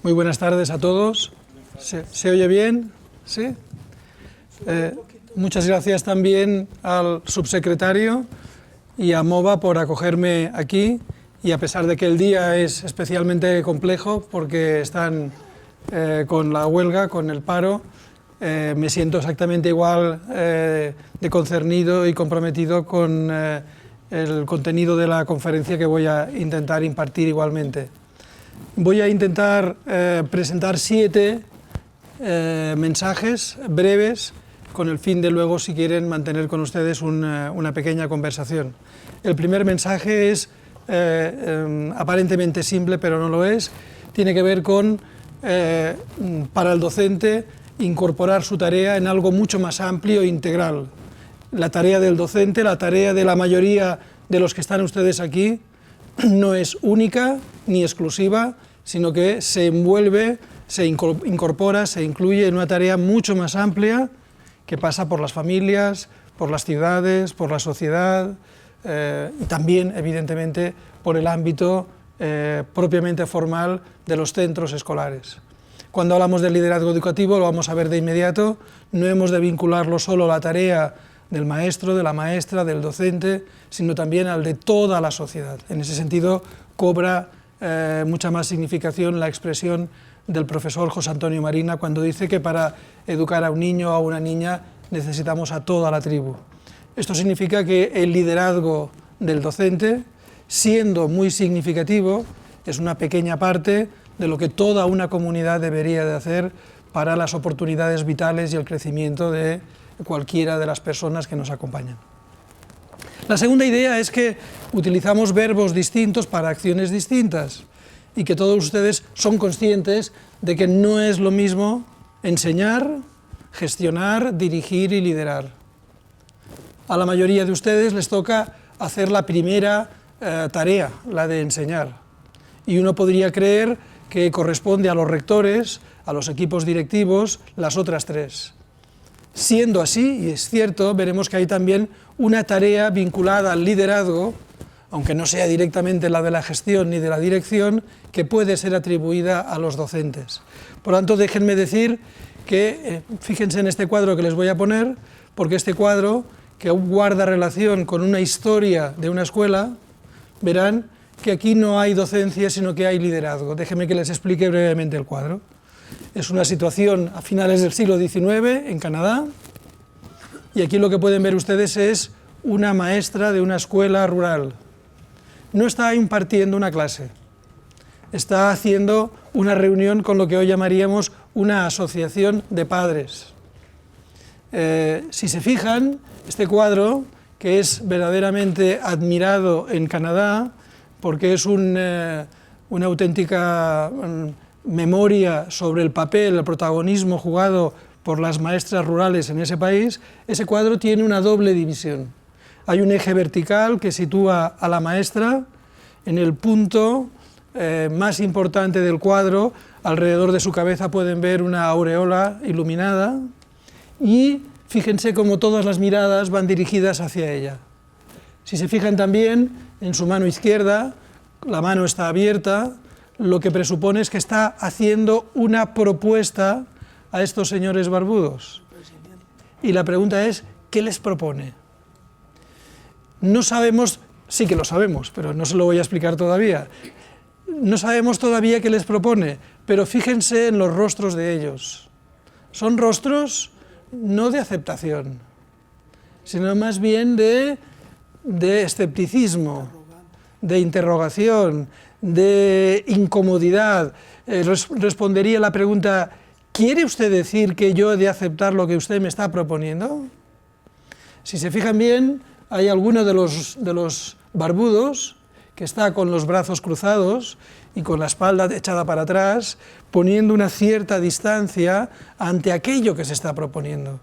Muy buenas tardes a todos. ¿Se oye bien? ¿Sí? Muchas gracias también al subsecretario y a MOVA por acogerme aquí, y a pesar de que el día es especialmente complejo porque están con la huelga, con el paro, me siento exactamente igual de concernido y comprometido con el contenido de la conferencia que voy a intentar impartir igualmente. Voy a intentar presentar 7 mensajes breves con el fin de luego, si quieren, mantener con ustedes una pequeña conversación. El primer mensaje es aparentemente simple, pero no lo es. Tiene que ver con, para el docente, incorporar su tarea en algo mucho más amplio e integral. La tarea del docente, la tarea de la mayoría de los que están ustedes aquí, no es única ni exclusiva, sino que se envuelve, se incorpora, se incluye en una tarea mucho más amplia que pasa por las familias, por las ciudades, por la sociedad y también, evidentemente, por el ámbito propiamente formal de los centros escolares. Cuando hablamos del liderazgo educativo, lo vamos a ver de inmediato, no hemos de vincularlo solo a la tarea del maestro, de la maestra, del docente, sino también al de toda la sociedad. En ese sentido, cobra mucha más significación la expresión del profesor José Antonio Marina cuando dice que para educar a un niño o a una niña necesitamos a toda la tribu. Esto significa que el liderazgo del docente, siendo muy significativo, es una pequeña parte de lo que toda una comunidad debería de hacer para las oportunidades vitales y el crecimiento de cualquiera de las personas que nos acompañan. La segunda idea es que utilizamos verbos distintos para acciones distintas y que todos ustedes son conscientes de que no es lo mismo enseñar, gestionar, dirigir y liderar. A la mayoría de ustedes les toca hacer la primera tarea, la de enseñar, y uno podría creer que corresponde a los rectores, a los equipos directivos, las otras 3. Siendo así, y es cierto, veremos que hay también una tarea vinculada al liderazgo, aunque no sea directamente la de la gestión ni de la dirección, que puede ser atribuida a los docentes. Por lo tanto, déjenme decir que, fíjense en este cuadro que les voy a poner, porque este cuadro, que guarda relación con una historia de una escuela, verán que aquí no hay docencia, sino que hay liderazgo. Déjenme que les explique brevemente el cuadro. Es una situación a finales del siglo XIX en Canadá, y aquí lo que pueden ver ustedes es una maestra de una escuela rural. No está impartiendo una clase, está haciendo una reunión con lo que hoy llamaríamos una asociación de padres. Si se fijan, este cuadro, que es verdaderamente admirado en Canadá, porque es una auténtica memoria sobre el papel, el protagonismo jugado por las maestras rurales en ese país, ese cuadro tiene una doble división. Hay un eje vertical que sitúa a la maestra en el punto más importante del cuadro. Alrededor de su cabeza pueden ver una aureola iluminada y fíjense cómo todas las miradas van dirigidas hacia ella. Si se fijan también, en su mano izquierda, la mano está abierta, lo que presupone es que está haciendo una propuesta a estos señores barbudos. Y la pregunta es, ¿qué les propone? No sabemos, sí que lo sabemos, pero no se lo voy a explicar todavía. No sabemos todavía qué les propone, pero fíjense en los rostros de ellos. Son rostros no de aceptación, sino más bien de escepticismo, de interrogación, de incomodidad. Respondería la pregunta, ¿quiere usted decir que yo he de aceptar lo que usted me está proponiendo? Si se fijan bien, hay alguno de los barbudos que está con los brazos cruzados y con la espalda echada para atrás, poniendo una cierta distancia ante aquello que se está proponiendo.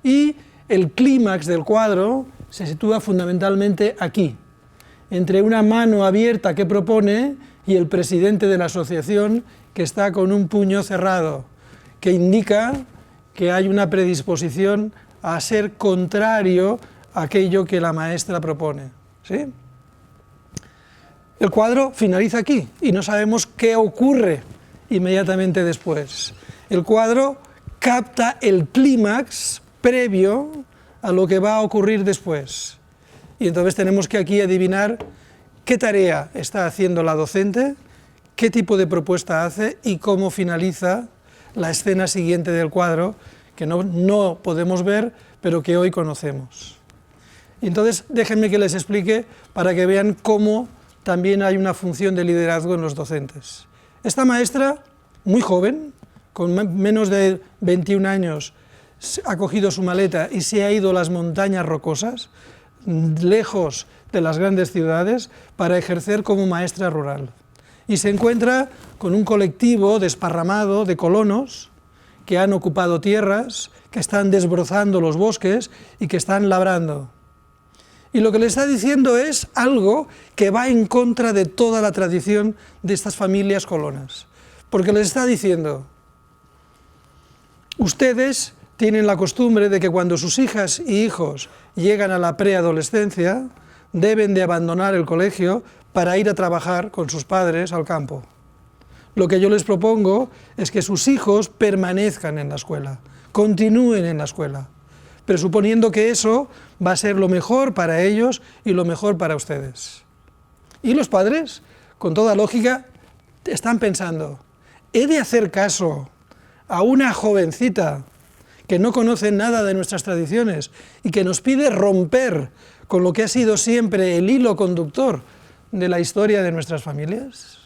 Y el clímax del cuadro se sitúa fundamentalmente aquí, entre una mano abierta que propone y el presidente de la asociación que está con un puño cerrado, que indica que hay una predisposición a ser contrario a aquello que la maestra propone. ¿Sí? El cuadro finaliza aquí y no sabemos qué ocurre inmediatamente después. El cuadro capta el clímax previo a lo que va a ocurrir después. Y entonces tenemos que aquí adivinar qué tarea está haciendo la docente, qué tipo de propuesta hace y cómo finaliza la escena siguiente del cuadro, que no podemos ver, pero que hoy conocemos. Y entonces déjenme que les explique para que vean cómo también hay una función de liderazgo en los docentes. Esta maestra, muy joven, con menos de 21 años, ha cogido su maleta y se ha ido a las montañas rocosas, lejos de las grandes ciudades, para ejercer como maestra rural. Y se encuentra con un colectivo desparramado de colonos que han ocupado tierras, que están desbrozando los bosques y que están labrando. Y lo que le está diciendo es algo que va en contra de toda la tradición de estas familias colonas. Porque les está diciendo, ustedes tienen la costumbre de que cuando sus hijas y hijos llegan a la preadolescencia, deben de abandonar el colegio para ir a trabajar con sus padres al campo. Lo que yo les propongo es que sus hijos permanezcan en la escuela, continúen en la escuela, presuponiendo que eso va a ser lo mejor para ellos y lo mejor para ustedes. Y los padres, con toda lógica, están pensando, ¿he de hacer caso a una jovencita que no conoce nada de nuestras tradiciones y que nos pide romper con lo que ha sido siempre el hilo conductor de la historia de nuestras familias?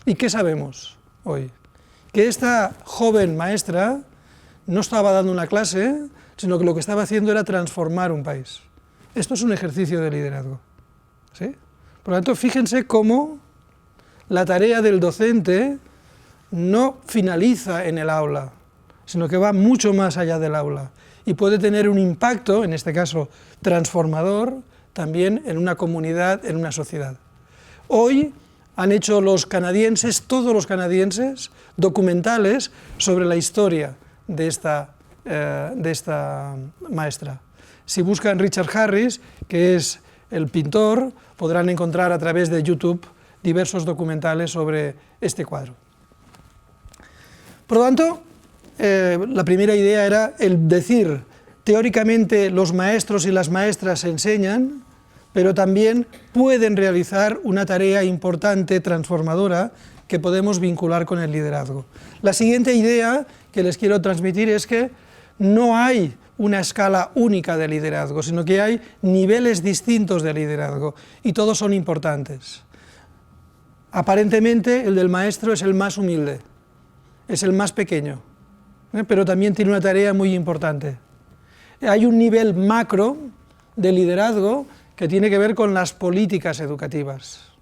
¿Y qué sabemos hoy? Que esta joven maestra no estaba dando una clase, sino que lo que estaba haciendo era transformar un país. Esto es un ejercicio de liderazgo, ¿sí? Por lo tanto, fíjense cómo la tarea del docente no finaliza en el aula, sino que va mucho más allá del aula y puede tener un impacto, en este caso transformador, también en una comunidad, en una sociedad. Hoy han hecho los canadienses, todos los canadienses, documentales sobre la historia de esta maestra. Si buscan Richard Harris, que es el pintor, podrán encontrar a través de YouTube diversos documentales sobre este cuadro. Por lo tanto, la primera idea era el decir, teóricamente los maestros y las maestras enseñan, pero también pueden realizar una tarea importante, transformadora, que podemos vincular con el liderazgo. La siguiente idea que les quiero transmitir es que no hay una escala única de liderazgo, sino que hay niveles distintos de liderazgo, y todos son importantes. Aparentemente, el del maestro es el más humilde, es el más pequeño, pero también tiene una tarea muy importante. Hay un nivel macro de liderazgo que tiene que ver con las políticas educativas.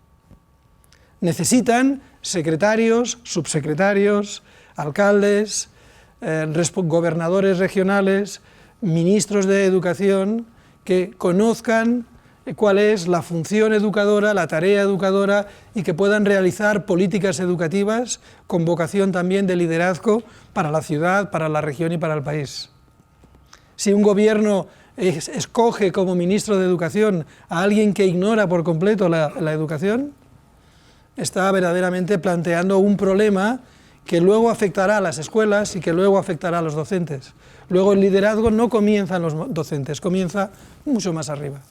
Necesitan secretarios, subsecretarios, alcaldes, gobernadores regionales, ministros de educación, que conozcan cuál es la función educadora, la tarea educadora, y que puedan realizar políticas educativas con vocación también de liderazgo para la ciudad, para la región y para el país. Si un gobierno escoge como ministro de Educación a alguien que ignora por completo la educación, está verdaderamente planteando un problema que luego afectará a las escuelas y que luego afectará a los docentes. Luego el liderazgo no comienza en los docentes, comienza mucho más arriba.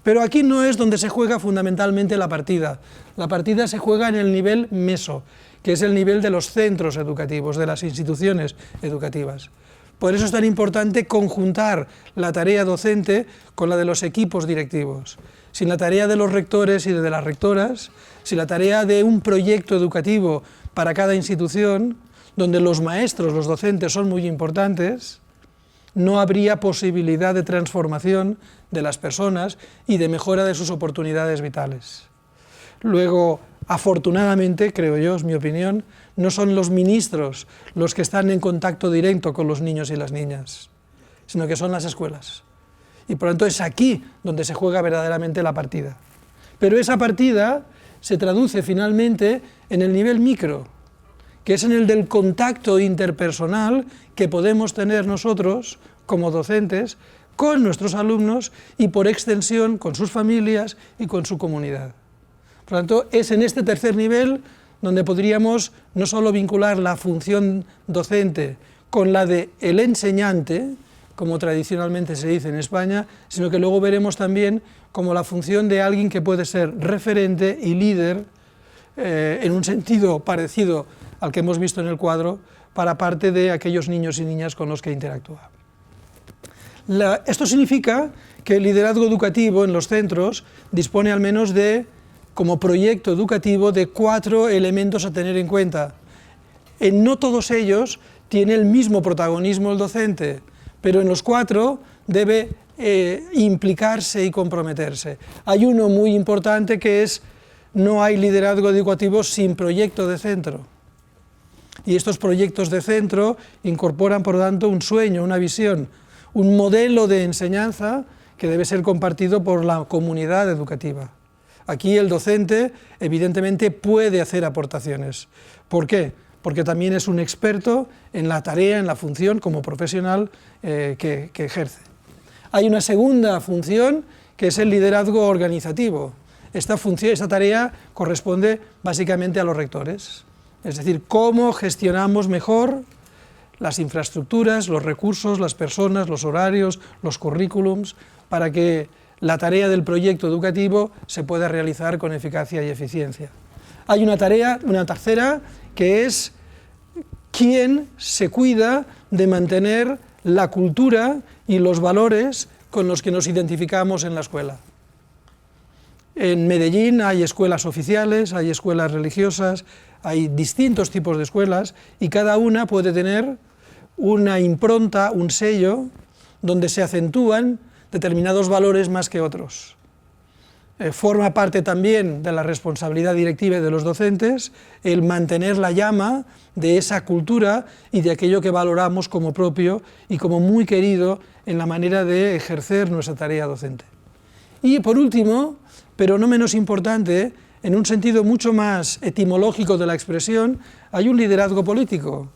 Pero aquí no es donde se juega fundamentalmente la partida. La partida se juega en el nivel meso, que es el nivel de los centros educativos, de las instituciones educativas. Por eso es tan importante conjuntar la tarea docente con la de los equipos directivos. Sin la tarea de los rectores y de las rectoras, sin la tarea de un proyecto educativo para cada institución, donde los maestros, los docentes son muy importantes, no habría posibilidad de transformación de las personas y de mejora de sus oportunidades vitales. Luego, afortunadamente, creo yo, es mi opinión, no son los ministros los que están en contacto directo con los niños y las niñas, sino que son las escuelas. Y por lo tanto es aquí donde se juega verdaderamente la partida. Pero esa partida se traduce finalmente en el nivel micro, que es en el del contacto interpersonal que podemos tener nosotros como docentes con nuestros alumnos y por extensión con sus familias y con su comunidad. Por lo tanto, es en este tercer nivel donde podríamos no solo vincular la función docente con la de el enseñante, como tradicionalmente se dice en España, sino que luego veremos también como la función de alguien que puede ser referente y líder, en un sentido parecido al que hemos visto en el cuadro, para parte de aquellos niños y niñas con los que interactúa. Esto significa que el liderazgo educativo en los centros dispone al menos de, como proyecto educativo, de 4 elementos a tener en cuenta. En no todos ellos tiene el mismo protagonismo el docente, pero en los 4 debe implicarse y comprometerse. Hay uno muy importante que es: no hay liderazgo educativo sin proyecto de centro. Y estos proyectos de centro incorporan, por lo tanto, un sueño, una visión, un modelo de enseñanza que debe ser compartido por la comunidad educativa. Aquí el docente, evidentemente, puede hacer aportaciones. ¿Por qué? Porque también es un experto en la tarea, en la función como profesional que ejerce. Hay una segunda función que es el liderazgo organizativo. Esta tarea corresponde básicamente a los rectores. Es decir, cómo gestionamos mejor las infraestructuras, los recursos, las personas, los horarios, los currículums, para que la tarea del proyecto educativo se pueda realizar con eficacia y eficiencia. Hay una tercera, que es quién se cuida de mantener la cultura y los valores con los que nos identificamos en la escuela. En Medellín hay escuelas oficiales, hay escuelas religiosas, hay distintos tipos de escuelas y cada una puede tener una impronta, un sello, donde se acentúan determinados valores más que otros. Forma parte también de la responsabilidad directiva de los docentes el mantener la llama de esa cultura y de aquello que valoramos como propio y como muy querido en la manera de ejercer nuestra tarea docente. Y por último, pero no menos importante, en un sentido mucho más etimológico de la expresión, hay un liderazgo político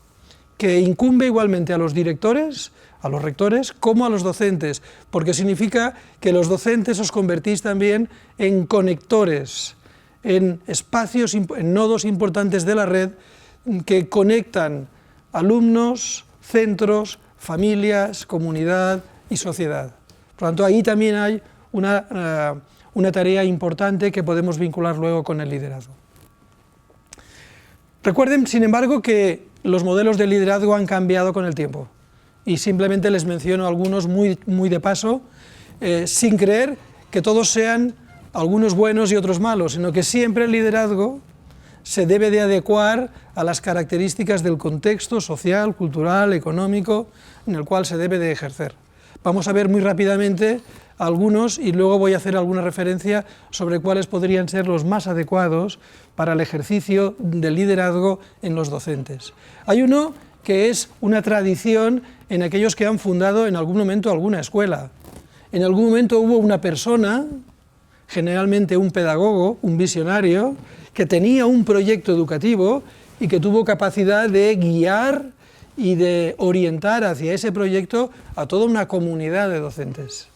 que incumbe igualmente a los directores, a los rectores, como a los docentes, porque significa que los docentes os convertís también en conectores, en espacios, en nodos importantes de la red que conectan alumnos, centros, familias, comunidad y sociedad. Por lo tanto, ahí también hay una tarea importante que podemos vincular luego con el liderazgo. Recuerden, sin embargo, que los modelos de liderazgo han cambiado con el tiempo y simplemente les menciono algunos muy de paso, sin creer que todos sean algunos buenos y otros malos, sino que siempre el liderazgo se debe de adecuar a las características del contexto social, cultural, económico en el cual se debe de ejercer. Vamos a ver muy rápidamente algunos y luego voy a hacer alguna referencia sobre cuáles podrían ser los más adecuados para el ejercicio del liderazgo en los docentes. Hay uno que es una tradición en aquellos que han fundado en algún momento alguna escuela. En algún momento hubo una persona, generalmente un pedagogo, un visionario, que tenía un proyecto educativo y que tuvo capacidad de guiar y de orientar hacia ese proyecto a toda una comunidad de docentes.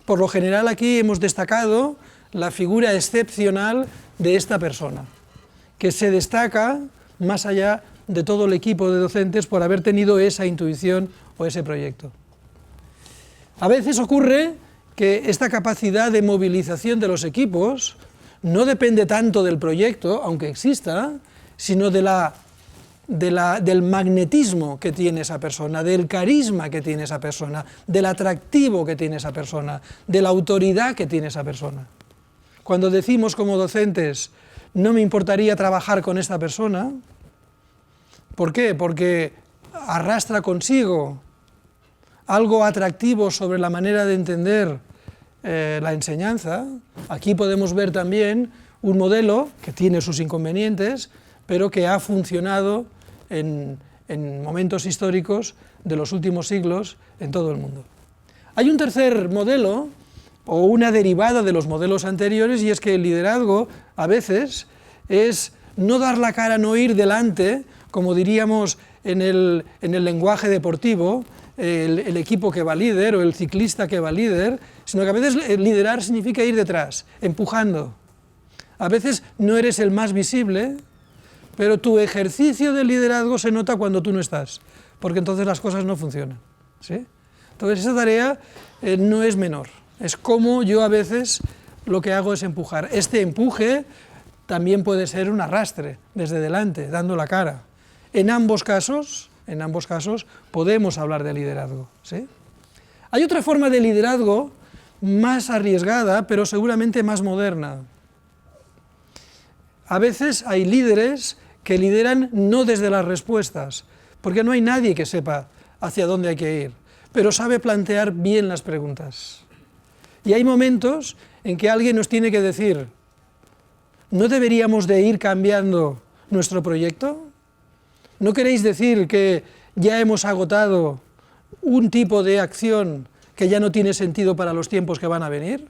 Por lo general aquí hemos destacado la figura excepcional de esta persona, que se destaca más allá de todo el equipo de docentes por haber tenido esa intuición o ese proyecto. A veces ocurre que esta capacidad de movilización de los equipos no depende tanto del proyecto, aunque exista, sino del magnetismo que tiene esa persona, del carisma que tiene esa persona, del atractivo que tiene esa persona, de la autoridad que tiene esa persona. Cuando decimos como docentes, no me importaría trabajar con esta persona, ¿por qué? Porque arrastra consigo algo atractivo sobre la manera de entender la enseñanza. Aquí podemos ver también un modelo que tiene sus inconvenientes, pero que ha funcionado en momentos históricos de los últimos siglos en todo el mundo. Hay un tercer modelo, o una derivada de los modelos anteriores, y es que el liderazgo a veces es no dar la cara, no ir delante, como diríamos en el lenguaje deportivo, el equipo que va líder o el ciclista que va líder, sino que a veces liderar significa ir detrás, empujando. A veces no eres el más visible, pero tu ejercicio de liderazgo se nota cuando tú no estás, porque entonces las cosas no funcionan, ¿sí? Entonces esa tarea no es menor, es como yo a veces lo que hago es empujar. Este empuje también puede ser un arrastre desde delante, dando la cara. En ambos casos podemos hablar de liderazgo, ¿sí? Hay otra forma de liderazgo más arriesgada, pero seguramente más moderna. A veces hay líderes que lideran no desde las respuestas, porque no hay nadie que sepa hacia dónde hay que ir, pero sabe plantear bien las preguntas. Y hay momentos en que alguien nos tiene que decir, ¿no deberíamos de ir cambiando nuestro proyecto? ¿No queréis decir que ya hemos agotado un tipo de acción que ya no tiene sentido para los tiempos que van a venir?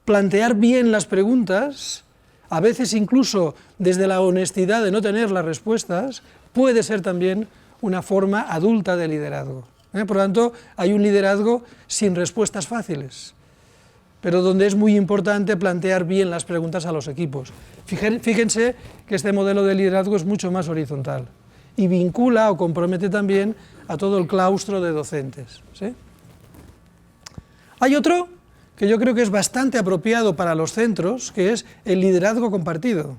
Plantear bien las preguntas, a veces incluso desde la honestidad de no tener las respuestas, puede ser también una forma adulta de liderazgo. Por lo tanto, hay un liderazgo sin respuestas fáciles, pero donde es muy importante plantear bien las preguntas a los equipos. Fíjense que este modelo de liderazgo es mucho más horizontal y vincula o compromete también a todo el claustro de docentes, ¿sí? Hay otro que yo creo que es bastante apropiado para los centros, que es el liderazgo compartido.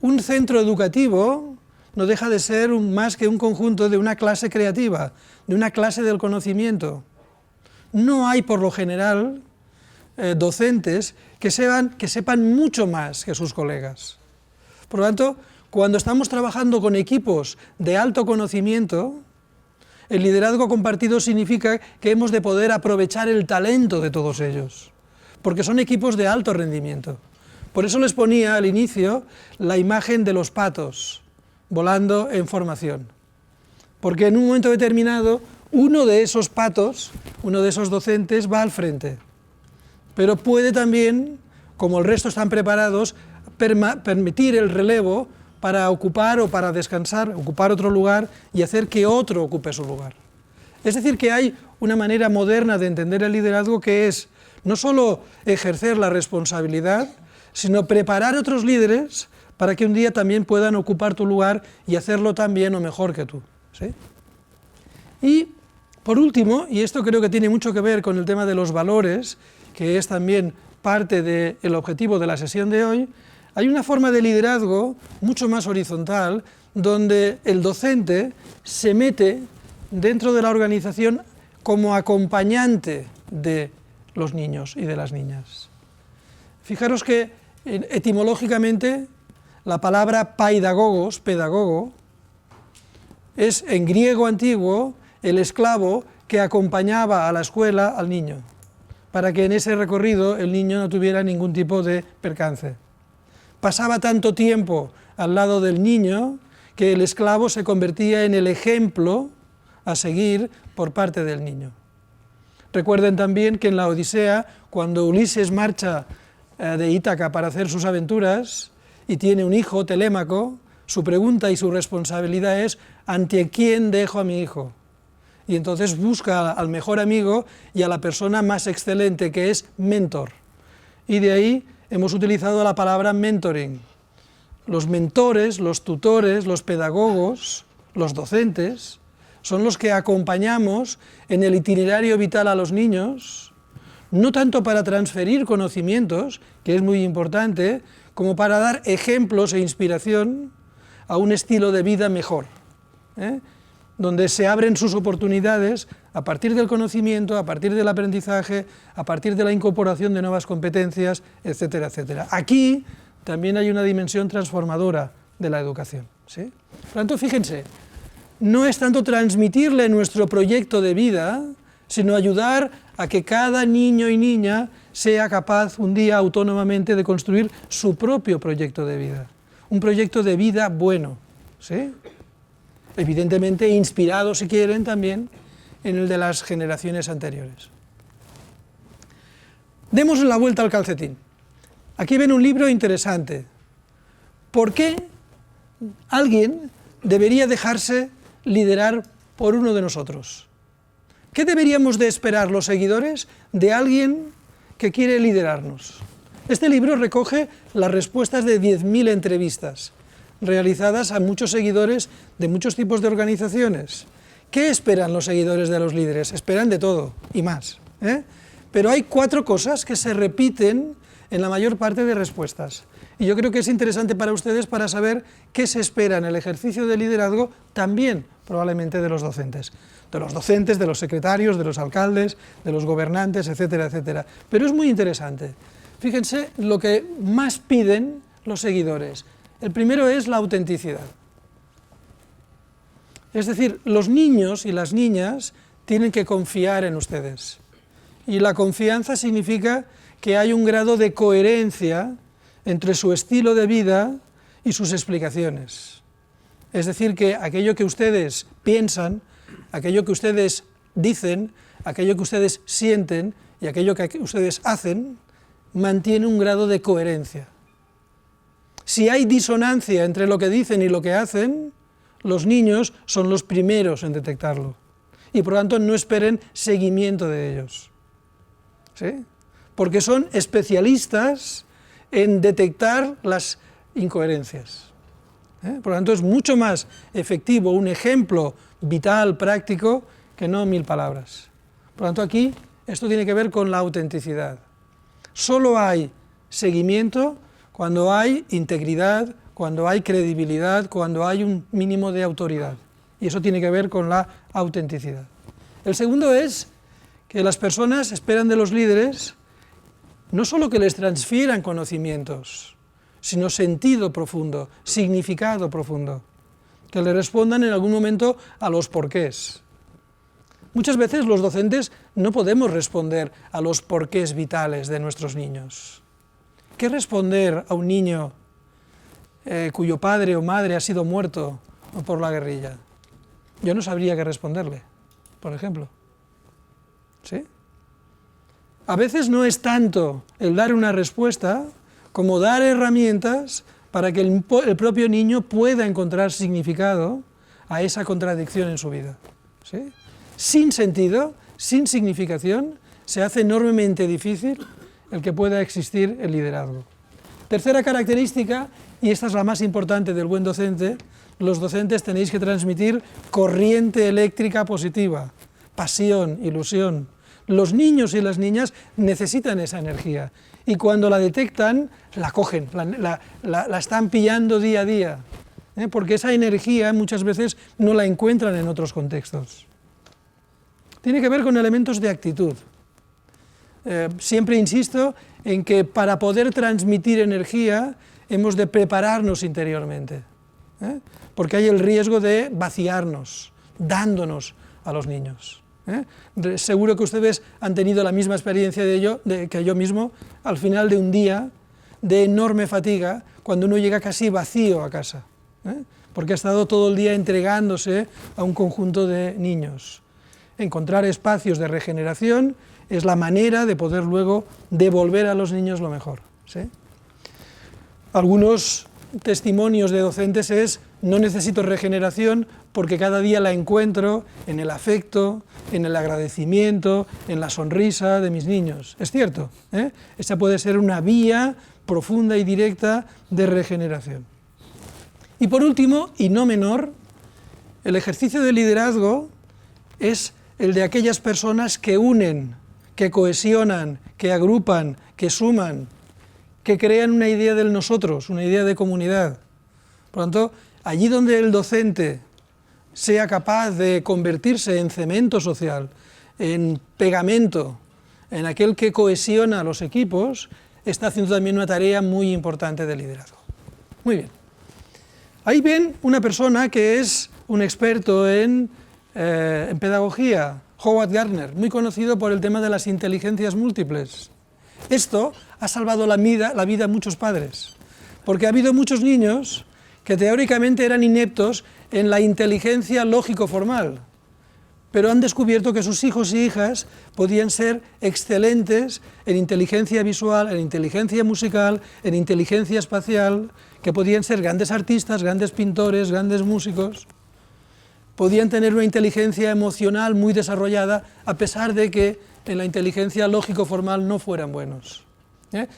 Un centro educativo no deja de ser más que un conjunto de una clase creativa, de una clase del conocimiento. No hay, por lo general, docentes que sepan mucho más que sus colegas. Por lo tanto, cuando estamos trabajando con equipos de alto conocimiento, el liderazgo compartido significa que hemos de poder aprovechar el talento de todos ellos, porque son equipos de alto rendimiento. Por eso les ponía al inicio la imagen de los patos volando en formación, porque en un momento determinado uno de esos patos, uno de esos docentes va al frente, pero puede también, como el resto están preparados, permitir el relevo para ocupar o para descansar, ocupar otro lugar y hacer que otro ocupe su lugar. Es decir, que hay una manera moderna de entender el liderazgo que es no solo ejercer la responsabilidad, sino preparar otros líderes para que un día también puedan ocupar tu lugar y hacerlo tan bien o mejor que tú, ¿sí? Y por último, y esto creo que tiene mucho que ver con el tema de los valores, que es también parte del objetivo de la sesión de hoy, hay una forma de liderazgo mucho más horizontal, donde el docente se mete dentro de la organización como acompañante de los niños y de las niñas. Fijaros que etimológicamente la palabra paidagogos, pedagogo, es en griego antiguo el esclavo que acompañaba a la escuela al niño, para que en ese recorrido el niño no tuviera ningún tipo de percance. Pasaba tanto tiempo al lado del niño que el esclavo se convertía en el ejemplo a seguir por parte del niño. Recuerden también que en la Odisea, cuando Ulises marcha de Ítaca para hacer sus aventuras y tiene un hijo, Telémaco, su pregunta y su responsabilidad es ¿ante quién dejo a mi hijo? Y entonces busca al mejor amigo y a la persona más excelente, que es mentor. Y de ahí hemos utilizado la palabra mentoring. Los mentores, los tutores, los pedagogos, los docentes, son los que acompañamos en el itinerario vital a los niños, no tanto para transferir conocimientos, que es muy importante, como para dar ejemplos e inspiración a un estilo de vida mejor, donde se abren sus oportunidades a partir del conocimiento, a partir del aprendizaje, a partir de la incorporación de nuevas competencias, etcétera, etcétera. Aquí también hay una dimensión transformadora de la educación, ¿sí? Por lo tanto, fíjense, no es tanto transmitirle nuestro proyecto de vida, sino ayudar a que cada niño y niña sea capaz un día autónomamente de construir su propio proyecto de vida, un proyecto de vida bueno, ¿sí? Evidentemente inspirado, si quieren, también en el de las generaciones anteriores. Demos la vuelta al calcetín. Aquí ven un libro interesante. ¿Por qué alguien debería dejarse liderar por uno de nosotros? ¿Qué deberíamos de esperar los seguidores de alguien que quiere liderarnos? Este libro recoge las respuestas de 10.000 entrevistas realizadas a muchos seguidores de muchos tipos de organizaciones. ¿Qué esperan los seguidores de los líderes? Esperan de todo y más, ¿eh? Pero hay 4 cosas que se repiten en la mayor parte de respuestas. Y yo creo que es interesante para ustedes para saber qué se espera en el ejercicio de liderazgo, también probablemente de los docentes. De los secretarios, de los alcaldes, de los gobernantes, etcétera, etcétera. Pero es muy interesante. Fíjense lo que más piden los seguidores. El primero es la autenticidad. Es decir, los niños y las niñas tienen que confiar en ustedes. Y la confianza significa que hay un grado de coherencia entre su estilo de vida y sus explicaciones. Es decir, que aquello que ustedes piensan, aquello que ustedes dicen, aquello que ustedes sienten y aquello que ustedes hacen, mantiene un grado de coherencia. Si hay disonancia entre lo que dicen y lo que hacen, los niños son los primeros en detectarlo. Y por lo tanto no esperen seguimiento de ellos. ¿Sí? Porque son especialistas en detectar las incoherencias. Por lo tanto, es mucho más efectivo un ejemplo vital, práctico, que no 1000 palabras. Por lo tanto, aquí esto tiene que ver con la autenticidad. Solo hay seguimiento cuando hay integridad, cuando hay credibilidad, cuando hay un mínimo de autoridad. Y eso tiene que ver con la autenticidad. El segundo es que las personas esperan de los líderes no solo que les transfieran conocimientos, sino sentido profundo, significado profundo, que le respondan en algún momento a los porqués. Muchas veces los docentes no podemos responder a los porqués vitales de nuestros niños. ¿Qué responder a un niño cuyo padre o madre ha sido muerto por la guerrilla? Yo no sabría qué responderle, por ejemplo. ¿Sí? A veces no es tanto el dar una respuesta como dar herramientas para que el propio niño pueda encontrar significado a esa contradicción en su vida. ¿Sí? Sin sentido, sin significación, se hace enormemente difícil el que pueda existir el liderazgo. Tercera característica, y esta es la más importante del buen docente, los docentes tenéis que transmitir corriente eléctrica positiva, pasión, ilusión. Los niños y las niñas necesitan esa energía y cuando la detectan, la cogen, la están pillando día a día, porque esa energía muchas veces no la encuentran en otros contextos. Tiene que ver con elementos de actitud. Siempre insisto en que para poder transmitir energía hemos de prepararnos interiormente, porque hay el riesgo de vaciarnos, dándonos a los niños. Seguro que ustedes han tenido la misma experiencia que yo mismo al final de un día de enorme fatiga, cuando uno llega casi vacío a casa, porque ha estado todo el día entregándose a un conjunto de niños. Encontrar espacios de regeneración es la manera de poder luego devolver a los niños lo mejor. ¿Sí? Algunos testimonios de docentes es: no necesito regeneración porque cada día la encuentro en el afecto, en el agradecimiento, en la sonrisa de mis niños. Es cierto, esa puede ser una vía profunda y directa de regeneración. Y por último, y no menor, el ejercicio de liderazgo es el de aquellas personas que unen, que cohesionan, que agrupan, que suman, que crean una idea del nosotros, una idea de comunidad. Por lo tanto, allí donde el docente sea capaz de convertirse en cemento social, en pegamento, en aquel que cohesiona a los equipos, está haciendo también una tarea muy importante de liderazgo. Muy bien. Ahí ven una persona que es un experto en pedagogía, Howard Gardner, muy conocido por el tema de las inteligencias múltiples. Esto ha salvado la vida a muchos padres, porque ha habido muchos niños que teóricamente eran ineptos en la inteligencia lógico-formal, pero han descubierto que sus hijos y hijas podían ser excelentes en inteligencia visual, en inteligencia musical, en inteligencia espacial, que podían ser grandes artistas, grandes pintores, grandes músicos, podían tener una inteligencia emocional muy desarrollada, a pesar de que en la inteligencia lógico-formal no fueran buenos.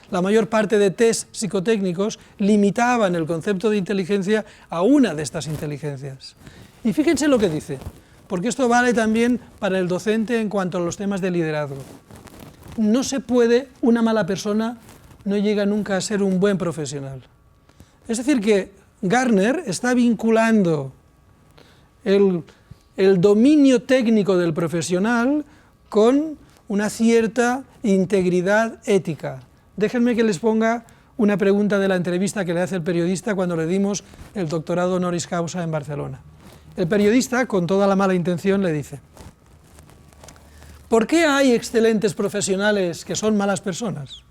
La mayor parte de test psicotécnicos limitaban el concepto de inteligencia a una de estas inteligencias. Y fíjense lo que dice, porque esto vale también para el docente en cuanto a los temas de liderazgo. No se puede, una mala persona no llega nunca a ser un buen profesional. Es decir, que Gardner está vinculando el dominio técnico del profesional con una cierta integridad ética. Déjenme que les ponga una pregunta de la entrevista que le hace el periodista cuando le dimos el doctorado honoris causa en Barcelona. El periodista, con toda la mala intención, le dice: ¿por qué hay excelentes profesionales que son malas personas?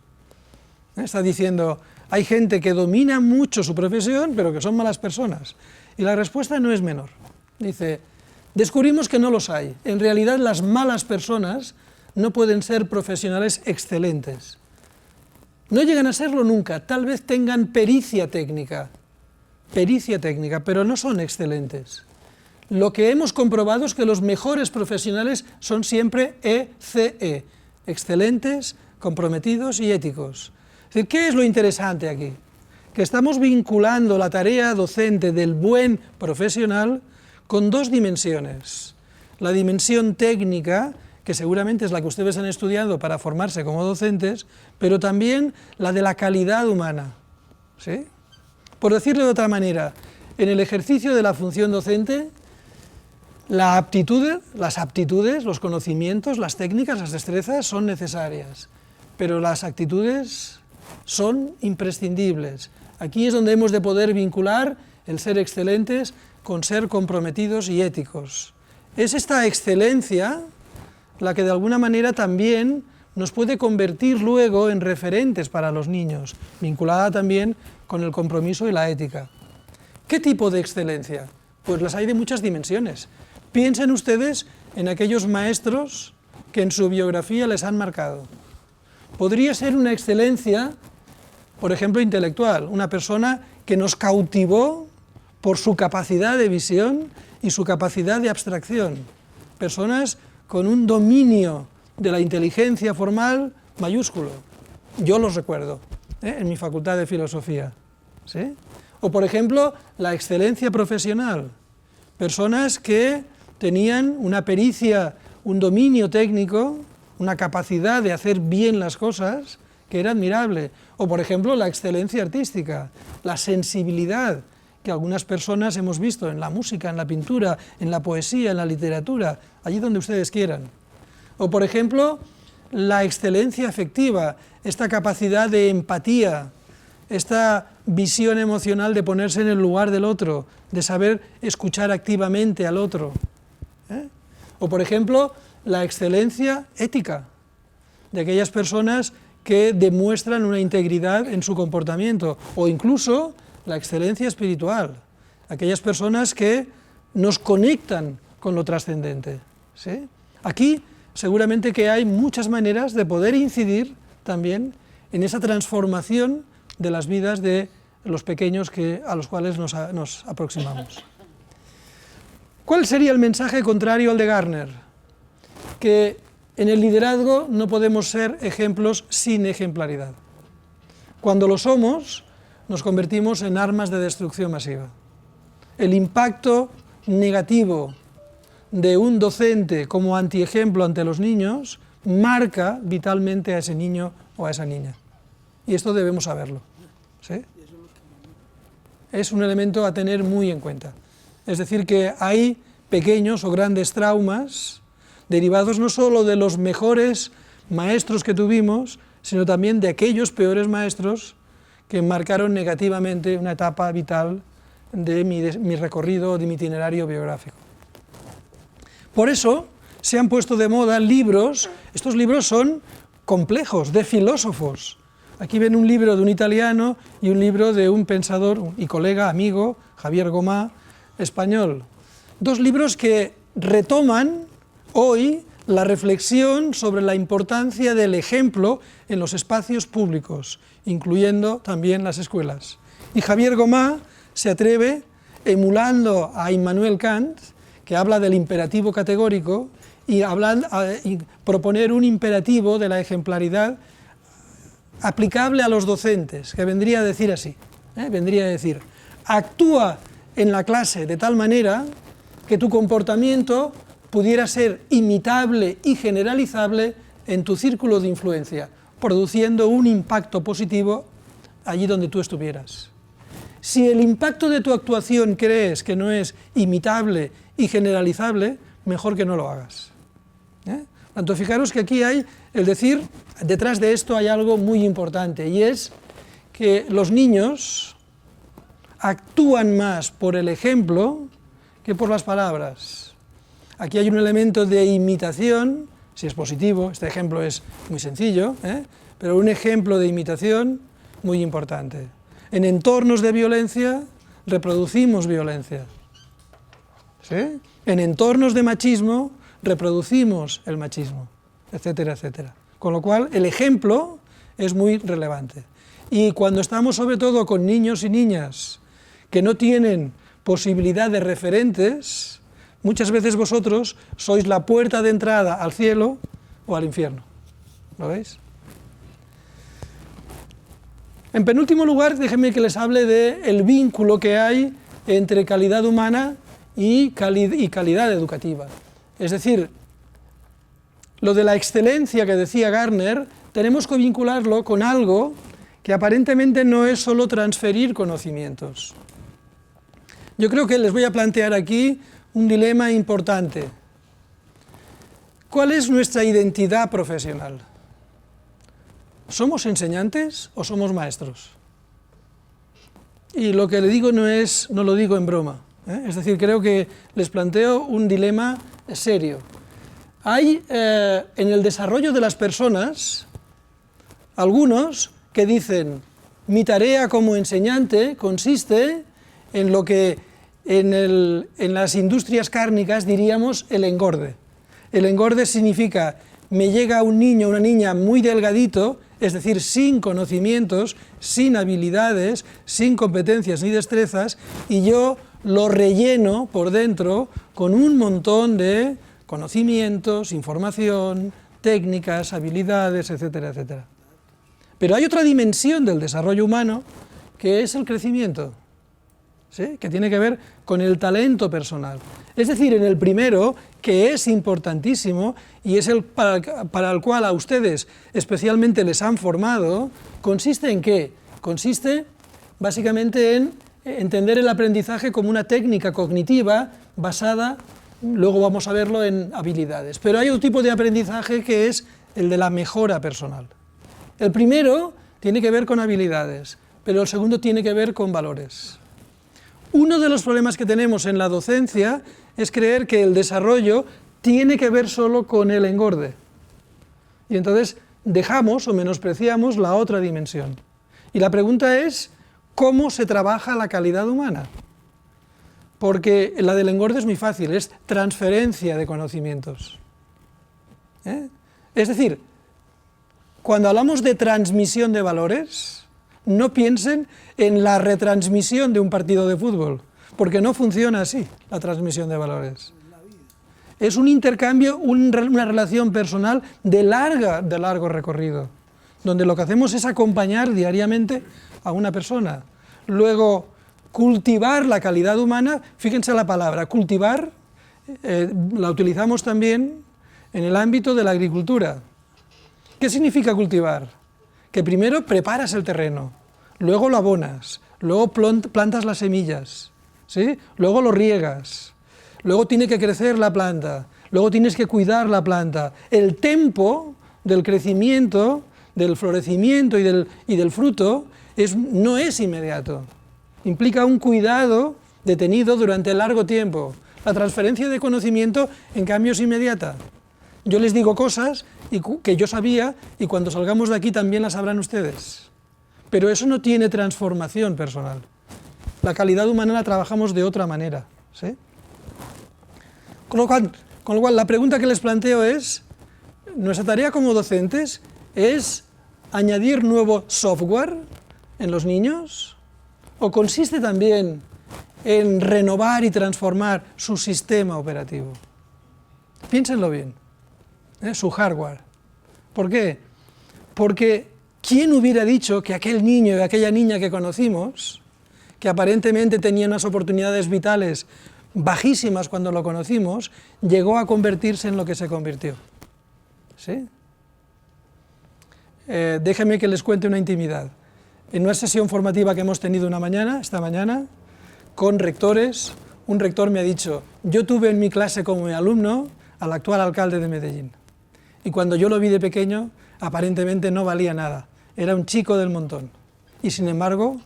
Está diciendo, hay gente que domina mucho su profesión, pero que son malas personas. Y la respuesta no es menor. Dice, descubrimos que no los hay. En realidad, las malas personas no pueden ser profesionales excelentes. No llegan a serlo nunca. Tal vez tengan pericia técnica, pero no son excelentes. Lo que hemos comprobado es que los mejores profesionales son siempre ECE, excelentes, comprometidos y éticos. Es decir, ¿qué es lo interesante aquí? Que estamos vinculando la tarea docente del buen profesional con dos dimensiones. La dimensión técnica, que seguramente es la que ustedes han estudiado para formarse como docentes, pero también la de la calidad humana, ¿sí? Por decirlo de otra manera, en el ejercicio de la función docente, las aptitudes, los conocimientos, las técnicas, las destrezas son necesarias, pero las actitudes son imprescindibles. Aquí es donde hemos de poder vincular el ser excelentes con ser comprometidos y éticos. Es esta excelencia la que de alguna manera también nos puede convertir luego en referentes para los niños, vinculada también con el compromiso y la ética. ¿Qué tipo de excelencia? Pues las hay de muchas dimensiones. Piensen ustedes en aquellos maestros que en su biografía les han marcado. Podría ser una excelencia, por ejemplo, intelectual, una persona que nos cautivó por su capacidad de visión y su capacidad de abstracción. Personas con un dominio de la inteligencia formal mayúsculo. Yo los recuerdo, en mi facultad de filosofía, ¿sí? O, por ejemplo, la excelencia profesional. Personas que tenían una pericia, un dominio técnico, una capacidad de hacer bien las cosas que era admirable. O, por ejemplo, la excelencia artística, la sensibilidad que algunas personas hemos visto en la música, en la pintura, en la poesía, en la literatura, allí donde ustedes quieran. O, por ejemplo, la excelencia afectiva, esta capacidad de empatía, esta visión emocional de ponerse en el lugar del otro, de saber escuchar activamente al otro. O, por ejemplo, la excelencia ética, de aquellas personas que demuestran una integridad en su comportamiento, o incluso la excelencia espiritual, aquellas personas que nos conectan con lo trascendente, ¿sí? Aquí seguramente que hay muchas maneras de poder incidir también en esa transformación de las vidas de los pequeños a los cuales nos aproximamos. ¿Cuál sería el mensaje contrario al de Gardner? Que en el liderazgo no podemos ser ejemplos sin ejemplaridad. Cuando lo somos, nos convertimos en armas de destrucción masiva. El impacto negativo de un docente como antiejemplo ante los niños marca vitalmente a ese niño o a esa niña. Y esto debemos saberlo, ¿sí? Es un elemento a tener muy en cuenta. Es decir, que hay pequeños o grandes traumas derivados no solo de los mejores maestros que tuvimos, sino también de aquellos peores maestros que marcaron negativamente una etapa vital de mi recorrido, de mi itinerario biográfico. Por eso se han puesto de moda libros, estos libros son complejos, de filósofos. Aquí ven un libro de un italiano y un libro de un pensador y colega, amigo, Javier Gomá, español. Dos libros que retoman hoy la reflexión sobre la importancia del ejemplo en los espacios públicos, incluyendo también las escuelas. Y Javier Gomá se atreve, emulando a Immanuel Kant, que habla del imperativo categórico, y proponer un imperativo de la ejemplaridad aplicable a los docentes, que vendría a decir así, vendría a decir, actúa en la clase de tal manera que tu comportamiento pudiera ser imitable y generalizable en tu círculo de influencia, produciendo un impacto positivo allí donde tú estuvieras. Si el impacto de tu actuación crees que no es imitable y generalizable, mejor que no lo hagas. Tanto fijaros que aquí hay, el decir, detrás de esto hay algo muy importante, y es que los niños actúan más por el ejemplo que por las palabras. Aquí hay un elemento de imitación, si es positivo, este ejemplo es muy sencillo, pero un ejemplo de imitación muy importante. En entornos de violencia reproducimos violencia, ¿sí? En entornos de machismo reproducimos el machismo, etcétera, etcétera. Con lo cual, el ejemplo es muy relevante. Y cuando estamos sobre todo con niños y niñas que no tienen posibilidad de referentes, muchas veces vosotros sois la puerta de entrada al cielo o al infierno. ¿Lo veis? En penúltimo lugar, déjenme que les hable del vínculo que hay entre calidad humana y calidad educativa. Es decir, lo de la excelencia que decía Gardner, tenemos que vincularlo con algo que aparentemente no es solo transferir conocimientos. Yo creo que les voy a plantear aquí un dilema importante. ¿Cuál es nuestra identidad profesional? ¿Somos enseñantes o somos maestros? Y lo que le digo no lo digo en broma. Es decir, creo que les planteo un dilema serio. Hay en el desarrollo de las personas algunos que dicen: mi tarea como enseñante consiste en lo que en las industrias cárnicas diríamos el engorde. El engorde significa, me llega un niño o una niña muy delgadito, es decir, sin conocimientos, sin habilidades, sin competencias ni destrezas, y yo lo relleno por dentro con un montón de conocimientos, información, técnicas, habilidades, etcétera, etcétera. Pero hay otra dimensión del desarrollo humano que es el crecimiento, ¿sí? Que tiene que ver con el talento personal. Es decir, en el primero, que es importantísimo y es el para el cual a ustedes especialmente les han formado, ¿consiste en qué? Consiste básicamente en entender el aprendizaje como una técnica cognitiva basada, luego vamos a verlo, en habilidades. Pero hay otro tipo de aprendizaje que es el de la mejora personal. El primero tiene que ver con habilidades, pero el segundo tiene que ver con valores. Uno de los problemas que tenemos en la docencia es creer que el desarrollo tiene que ver solo con el engorde. Y entonces dejamos o menospreciamos la otra dimensión. Y la pregunta es, ¿cómo se trabaja la calidad humana? Porque la del engorde es muy fácil, es transferencia de conocimientos. Es decir, cuando hablamos de transmisión de valores, no piensen en la retransmisión de un partido de fútbol, porque no funciona así la transmisión de valores. Es un intercambio, una relación personal de largo recorrido, donde lo que hacemos es acompañar diariamente a una persona. Luego, cultivar la calidad humana, fíjense la palabra, cultivar, la utilizamos también en el ámbito de la agricultura. ¿Qué significa cultivar? Que primero preparas el terreno, luego lo abonas, luego plantas las semillas, ¿sí? Luego lo riegas, luego tiene que crecer la planta, luego tienes que cuidar la planta. El tempo del crecimiento, del florecimiento y del fruto no es inmediato. Implica un cuidado detenido durante largo tiempo. La transferencia de conocimiento, en cambio, es inmediata. Yo les digo cosas que yo sabía y cuando salgamos de aquí también las sabrán ustedes. Pero eso no tiene transformación personal. La calidad humana la trabajamos de otra manera, ¿sí? Con lo cual, la pregunta que les planteo es, ¿nuestra tarea como docentes es añadir nuevo software en los niños? ¿O consiste también en renovar y transformar su sistema operativo? Piénsenlo bien, su hardware. ¿Por qué? Porque ¿Quién hubiera dicho que aquel niño y aquella niña que conocimos, que aparentemente tenía unas oportunidades vitales bajísimas cuando lo conocimos, llegó a convertirse en lo que se convirtió? ¿Sí? Déjenme que les cuente una intimidad. En una sesión formativa que hemos tenido esta mañana, con rectores, un rector me ha dicho: yo tuve en mi clase como mi alumno al actual alcalde de Medellín, y cuando yo lo vi de pequeño, aparentemente no valía nada, era un chico del montón, y sin embargo,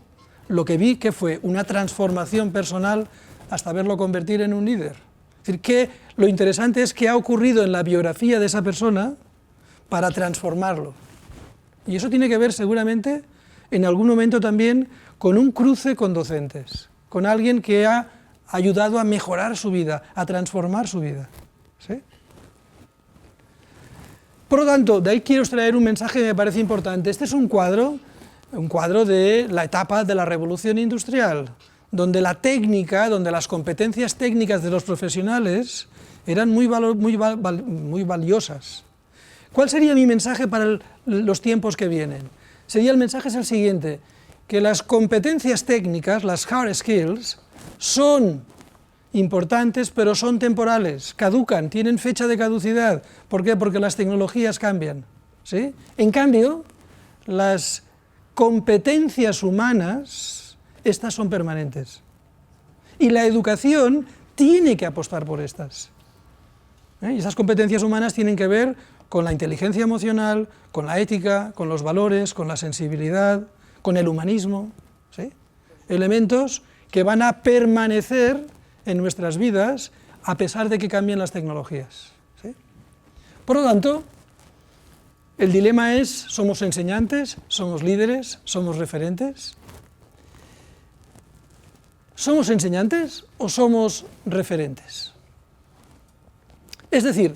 lo que vi que fue una transformación personal hasta verlo convertir en un líder. Es decir, que lo interesante es qué ha ocurrido en la biografía de esa persona para transformarlo. Y eso tiene que ver seguramente en algún momento también con un cruce con docentes, con alguien que ha ayudado a mejorar su vida, a transformar su vida. ¿Sí? Por lo tanto, de ahí quiero extraer un mensaje que me parece importante. Este es un cuadro de la etapa de la revolución industrial, donde la técnica, donde las competencias técnicas de los profesionales eran muy valiosas. ¿Cuál sería mi mensaje para los tiempos que vienen? El mensaje es el siguiente: que las competencias técnicas, las hard skills, son importantes, pero son temporales, caducan, tienen fecha de caducidad. ¿Por qué? Porque las tecnologías cambian. ¿Sí? En cambio, las competencias humanas, estas son permanentes. Y la educación tiene que apostar por estas. Y esas competencias humanas tienen que ver con la inteligencia emocional, con la ética, con los valores, con la sensibilidad, con el humanismo. ¿Sí? Elementos que van a permanecer en nuestras vidas a pesar de que cambien las tecnologías. ¿Sí? Por lo tanto, el dilema es: ¿somos enseñantes? ¿Somos líderes? ¿Somos referentes? ¿Somos enseñantes o somos referentes? Es decir,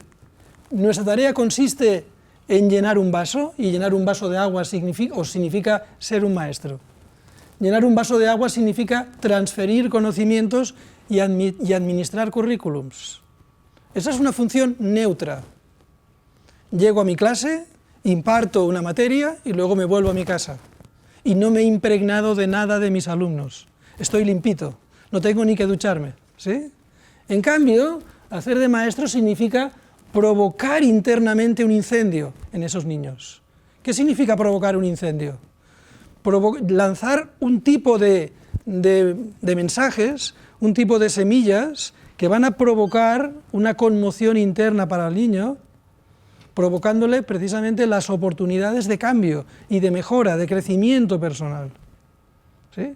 nuestra tarea consiste en llenar un vaso, y llenar un vaso de agua significa ser un maestro. Llenar un vaso de agua significa transferir conocimientos y administrar currículums. Esa es una función neutra. Llego a mi clase, imparto una materia y luego me vuelvo a mi casa. Y no me he impregnado de nada de mis alumnos. Estoy limpito, no tengo ni que ducharme. ¿Sí? En cambio, hacer de maestro significa provocar internamente un incendio en esos niños. ¿Qué significa provocar un incendio? Lanzar un tipo de mensajes, un tipo de semillas que van a provocar una conmoción interna para el niño, provocándole precisamente las oportunidades de cambio y de mejora, de crecimiento personal. ¿Sí?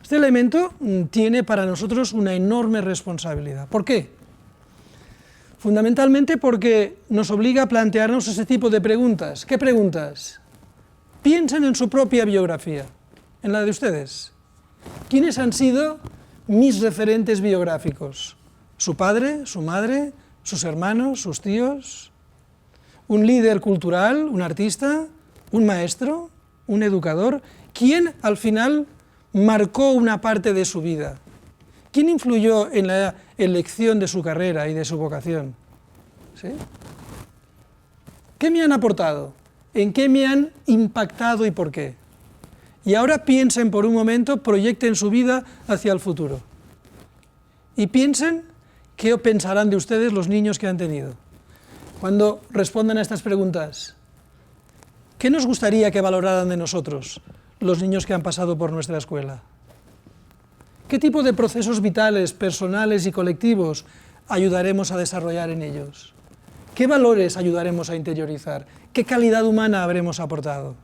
Este elemento tiene para nosotros una enorme responsabilidad. ¿Por qué? Fundamentalmente porque nos obliga a plantearnos ese tipo de preguntas. ¿Qué preguntas? Piensen en su propia biografía, en la de ustedes. ¿Quiénes han sido mis referentes biográficos? ¿Su padre, su madre, sus hermanos, sus tíos? ¿Un líder cultural, un artista, un maestro, un educador? ¿Quién al final marcó una parte de su vida? ¿Quién influyó en la elección de su carrera y de su vocación? ¿Sí? ¿Qué me han aportado? ¿En qué me han impactado y por qué? Y ahora piensen por un momento, proyecten su vida hacia el futuro. Y piensen qué pensarán de ustedes los niños que han tenido. Cuando respondan a estas preguntas, ¿qué nos gustaría que valoraran de nosotros los niños que han pasado por nuestra escuela? ¿Qué tipo de procesos vitales, personales y colectivos ayudaremos a desarrollar en ellos? ¿Qué valores ayudaremos a interiorizar? ¿Qué calidad humana habremos aportado?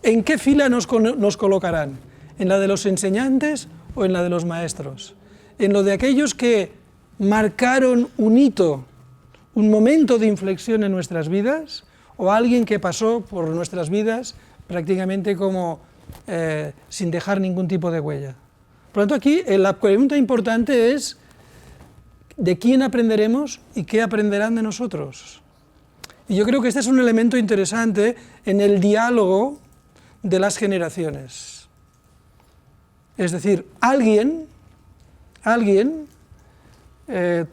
¿En qué fila nos colocarán? ¿En la de los enseñantes o en la de los maestros? ¿En lo de aquellos que marcaron un hito, un momento de inflexión en nuestras vidas? ¿O alguien que pasó por nuestras vidas prácticamente como sin dejar ningún tipo de huella? Por lo tanto, aquí la pregunta importante es: ¿de quién aprenderemos y qué aprenderán de nosotros? Y yo creo que este es un elemento interesante en el diálogo de las generaciones. Es decir, alguien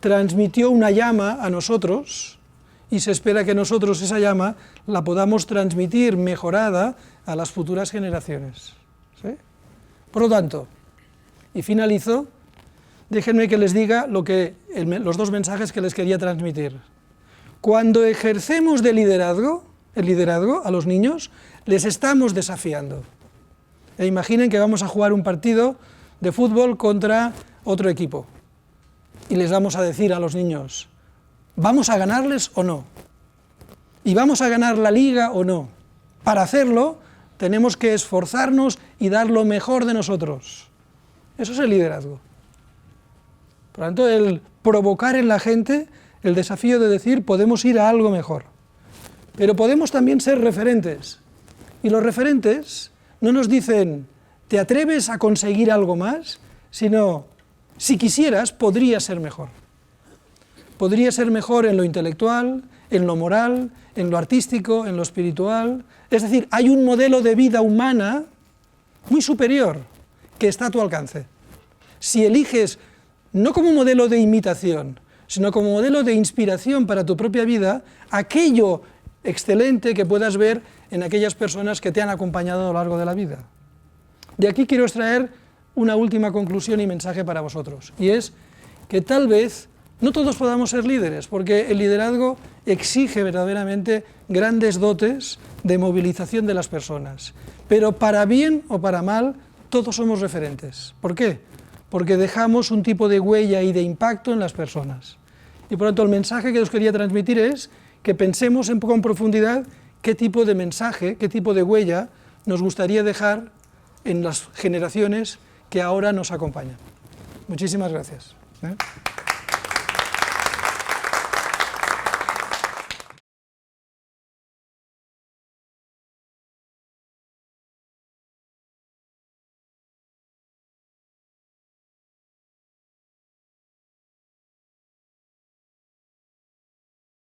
transmitió una llama a nosotros y se espera que nosotros esa llama la podamos transmitir mejorada a las futuras generaciones. ¿Sí? Por lo tanto, y finalizo, déjenme que les diga los dos mensajes que les quería transmitir. Cuando ejercemos el liderazgo a los niños, les estamos desafiando. E imaginen que vamos a jugar un partido de fútbol contra otro equipo y les vamos a decir a los niños, ¿vamos a ganarles o no? ¿Y vamos a ganar la liga o no? Para hacerlo tenemos que esforzarnos y dar lo mejor de nosotros. Eso es el liderazgo. Por lo tanto, el provocar en la gente el desafío de decir podemos ir a algo mejor. Pero podemos también ser referentes. Y los referentes no nos dicen, ¿te atreves a conseguir algo más? Sino, si quisieras, podría ser mejor. Podría ser mejor en lo intelectual, en lo moral, en lo artístico, en lo espiritual. Es decir, hay un modelo de vida humana muy superior que está a tu alcance. Si eliges, no como modelo de imitación, sino como modelo de inspiración para tu propia vida, aquello excelente que puedas ver en aquellas personas que te han acompañado a lo largo de la vida. De aquí quiero extraer una última conclusión y mensaje para vosotros, y es que tal vez no todos podamos ser líderes, porque el liderazgo exige verdaderamente grandes dotes de movilización de las personas, pero para bien o para mal, todos somos referentes. ¿Por qué? Porque dejamos un tipo de huella y de impacto en las personas. Y por lo tanto el mensaje que os quería transmitir es que pensemos un poco en profundidad qué tipo de mensaje, qué tipo de huella nos gustaría dejar en las generaciones que ahora nos acompañan. Muchísimas gracias.